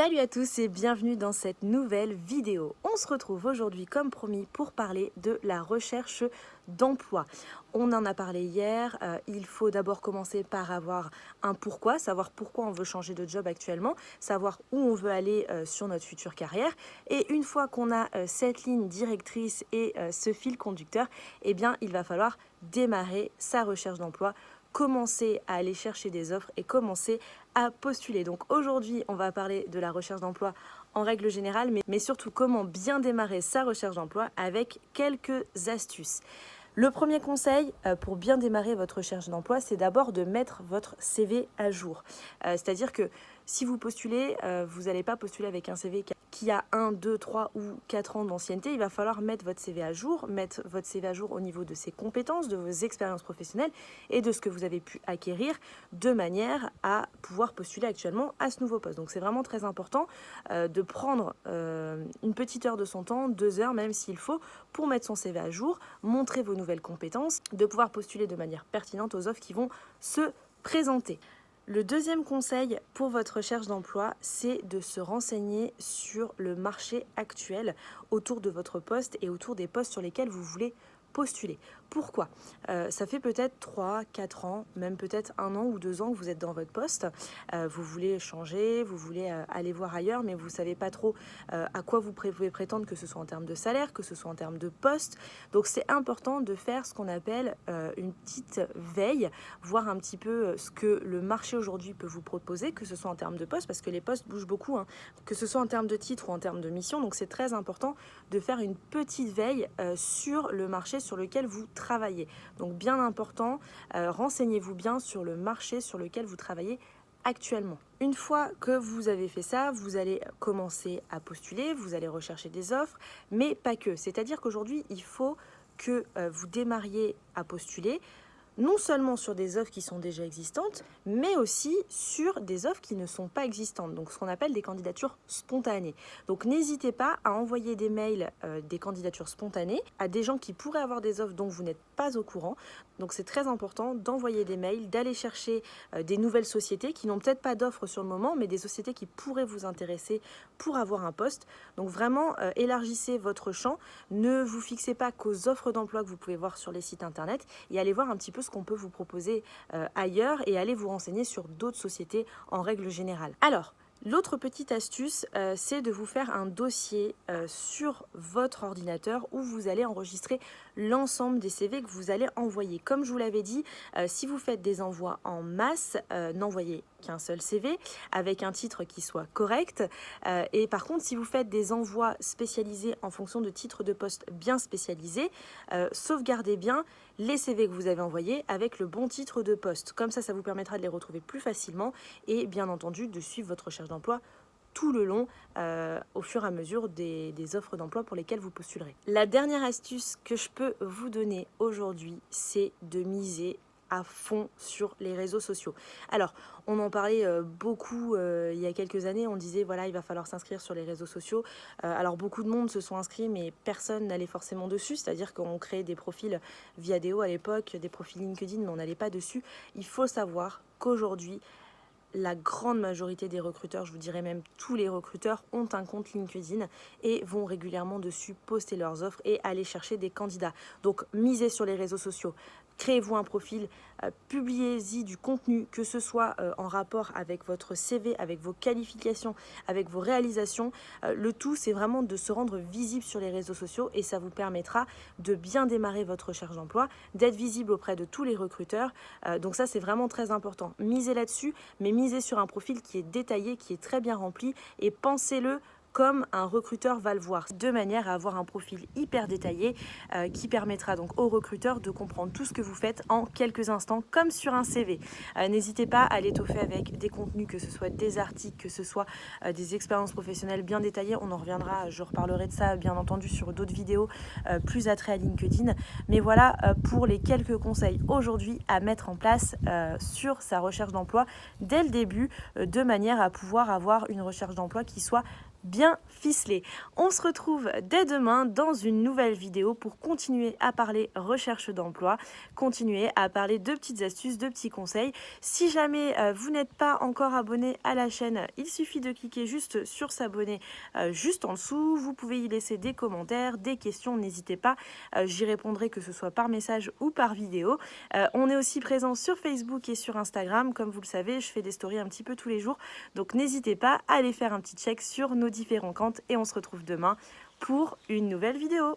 Salut à tous et bienvenue dans cette nouvelle vidéo. On se retrouve aujourd'hui comme promis pour parler de la recherche d'emploi. On en a parlé hier, il faut d'abord commencer par avoir un pourquoi, savoir pourquoi on veut changer de job actuellement, savoir où on veut aller sur notre future carrière. Et une fois qu'on a cette ligne directrice et ce fil conducteur, eh bien il va falloir démarrer sa recherche d'emploi, commencer à aller chercher des offres et commencer à postuler. Donc aujourd'hui, on va parler de la recherche d'emploi en règle générale, mais surtout comment bien démarrer sa recherche d'emploi avec quelques astuces. Le premier conseil pour bien démarrer votre recherche d'emploi, c'est d'abord de mettre votre CV à jour. C'est-à-dire que si vous postulez, vous n'allez pas postuler avec un CV qui a 1, 2, 3 ou 4 ans d'ancienneté. Il va falloir mettre votre CV à jour, au niveau de ses compétences, de vos expériences professionnelles et de ce que vous avez pu acquérir de manière à pouvoir postuler actuellement à ce nouveau poste. Donc c'est vraiment très important de prendre une petite heure de son temps, 2 heures même s'il faut, pour mettre son CV à jour, montrer vos nouvelles compétences, de pouvoir postuler de manière pertinente aux offres qui vont se présenter. Le deuxième conseil pour votre recherche d'emploi, c'est de se renseigner sur le marché actuel autour de votre poste et autour des postes sur lesquels vous voulez postuler. Pourquoi ? Ça fait peut-être 3, 4 ans, même peut-être 1 an ou 2 ans que vous êtes dans votre poste. Vous voulez changer, vous voulez aller voir ailleurs, mais vous ne savez pas trop à quoi vous pouvez prétendre, que ce soit en termes de salaire, que ce soit en termes de poste. Donc c'est important de faire ce qu'on appelle une petite veille, voir un petit peu ce que le marché aujourd'hui peut vous proposer, que ce soit en termes de poste, parce que les postes bougent beaucoup, que ce soit en termes de titre ou en termes de mission. Donc c'est très important de faire une petite veille sur le marché sur lequel vous travaillez. Donc bien important, renseignez-vous bien sur le marché sur lequel vous travaillez actuellement. Une fois que vous avez fait ça, vous allez commencer à postuler, vous allez rechercher des offres, mais pas que. C'est-à-dire qu'aujourd'hui, il faut que vous démarriez à postuler, non seulement sur des offres qui sont déjà existantes, mais aussi sur des offres qui ne sont pas existantes, donc ce qu'on appelle des candidatures spontanées. Donc n'hésitez pas à envoyer des mails, des candidatures spontanées à des gens qui pourraient avoir des offres dont vous n'êtes pas au courant. Donc c'est très important d'envoyer des mails, d'aller chercher des nouvelles sociétés qui n'ont peut-être pas d'offres sur le moment, mais des sociétés qui pourraient vous intéresser pour avoir un poste. Donc vraiment, élargissez votre champ, ne vous fixez pas qu'aux offres d'emploi que vous pouvez voir sur les sites internet et allez voir un petit peu ce qu'on peut vous proposer ailleurs et allez vous renseigner sur d'autres sociétés en règle générale. Alors, l'autre petite astuce, c'est de vous faire un dossier sur votre ordinateur où vous allez enregistrer l'ensemble des CV que vous allez envoyer. Comme je vous l'avais dit, si vous faites des envois en masse, n'envoyez qu'un seul CV avec un titre qui soit correct. Et par contre, si vous faites des envois spécialisés en fonction de titres de poste bien spécialisés, sauvegardez bien les CV que vous avez envoyés avec le bon titre de poste. Comme ça vous permettra de les retrouver plus facilement et bien entendu de suivre votre recherche d'emploi tout le long au fur et à mesure des offres d'emploi pour lesquelles vous postulerez. La dernière astuce que je peux vous donner aujourd'hui, c'est de miser à fond sur les réseaux sociaux. Alors, on en parlait beaucoup il y a quelques années, on disait voilà, il va falloir s'inscrire sur les réseaux sociaux. Alors, beaucoup de monde se sont inscrits, mais personne n'allait forcément dessus, c'est-à-dire qu'on créait des profils Viadeo à l'époque, des profils LinkedIn, mais on n'allait pas dessus. Il faut savoir qu'aujourd'hui, la grande majorité des recruteurs, je vous dirais même tous les recruteurs, ont un compte LinkedIn et vont régulièrement dessus poster leurs offres et aller chercher des candidats. Donc, misez sur les réseaux sociaux. Créez-vous un profil, publiez-y du contenu, que ce soit en rapport avec votre CV, avec vos qualifications, avec vos réalisations. Le tout, c'est vraiment de se rendre visible sur les réseaux sociaux et ça vous permettra de bien démarrer votre recherche d'emploi, d'être visible auprès de tous les recruteurs. Donc ça, c'est vraiment très important. Misez là-dessus, mais misez sur un profil qui est détaillé, qui est très bien rempli et pensez-le comme un recruteur va le voir, de manière à avoir un profil hyper détaillé qui permettra donc au recruteur de comprendre tout ce que vous faites en quelques instants, comme sur un CV. N'hésitez pas à l'étoffer avec des contenus, que ce soit des articles, que ce soit des expériences professionnelles bien détaillées. On en reviendra, je reparlerai de ça bien entendu sur d'autres vidéos plus attrait à LinkedIn. Mais voilà pour les quelques conseils aujourd'hui à mettre en place sur sa recherche d'emploi dès le début, de manière à pouvoir avoir une recherche d'emploi qui soit bien ficelé. On se retrouve dès demain dans une nouvelle vidéo pour continuer à parler recherche d'emploi, continuer à parler de petites astuces, de petits conseils. Si jamais vous n'êtes pas encore abonné à la chaîne, il suffit de cliquer juste sur s'abonner juste en dessous. Vous pouvez y laisser des commentaires, des questions, n'hésitez pas. J'y répondrai que ce soit par message ou par vidéo. On est aussi présent sur Facebook et sur Instagram. Comme vous le savez, je fais des stories un petit peu tous les jours. Donc n'hésitez pas à aller faire un petit check sur nos différents comptes et on se retrouve demain pour une nouvelle vidéo.